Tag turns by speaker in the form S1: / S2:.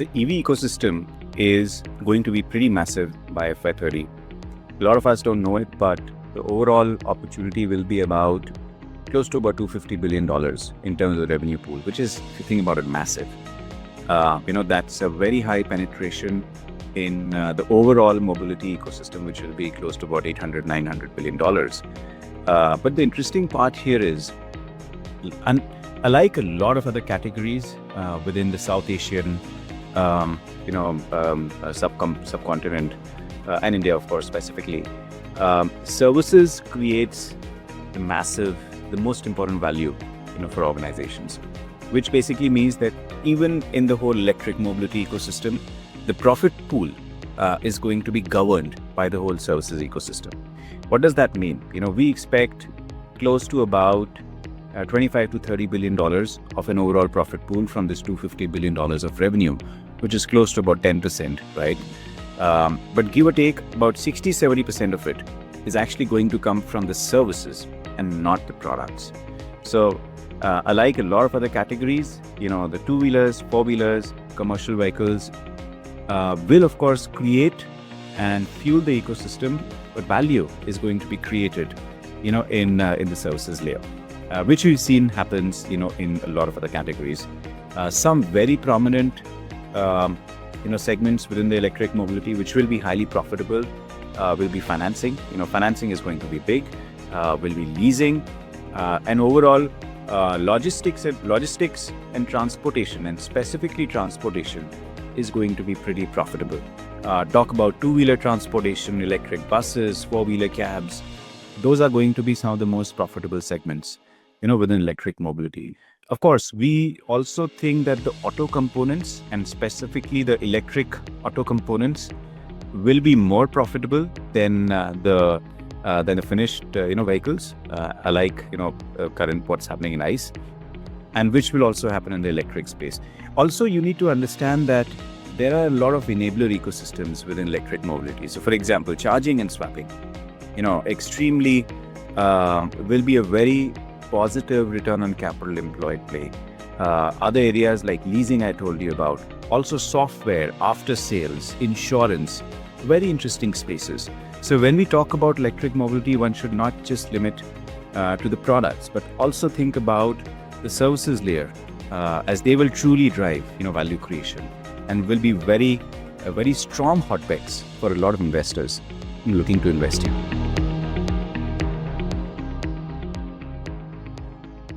S1: the EV ecosystem is going to be pretty massive by FY30. A lot of us don't know it, but the overall opportunity will be about close to about $250 billion in terms of the revenue pool, which is, if you think about it, massive. That's a very high penetration in the overall mobility ecosystem, which will be close to about $800-900 billion. But the interesting part here is, unlike a lot of other categories within the South Asian subcontinent and India, of course, specifically, services creates the most important value for organizations, which basically means that even in the whole electric mobility ecosystem, the profit pool is going to be governed by the whole services ecosystem. What does that mean? We expect close to about $25 to $30 billion of an overall profit pool from this $250 billion of revenue, which is close to about 10%, right? But give or take, about 60-70% of it is actually going to come from the services and not the products. So, unlike a lot of other categories, the two-wheelers, four-wheelers, commercial vehicles will, of course, create and fuel the ecosystem, but value is going to be created, in the services layer, which we've seen happens, in a lot of other categories. Some very prominent, segments within the electric mobility, which will be highly profitable, will be financing. Financing is going to be big. Will be leasing, and overall logistics and transportation, and specifically transportation, is going to be pretty profitable. Talk about two-wheeler transportation, electric buses, four-wheeler cabs. Those are going to be some of the most profitable segments, within electric mobility. Of course, we also think that the auto components, and specifically the electric auto components, will be more profitable than the finished vehicles, like current what's happening in ICE, and which will also happen in the electric space. Also, you need to understand that there are a lot of enabler ecosystems within electric mobility. So, for example, charging and swapping, extremely will be a very positive return on capital employed play. Other areas like leasing, I told you about. Also, software, after sales, insurance, very interesting spaces. So when we talk about electric mobility, one should not just limit to the products, but also think about the services layer, as they will truly drive, value creation, and will be very strong hotbeds for a lot of investors looking to invest here.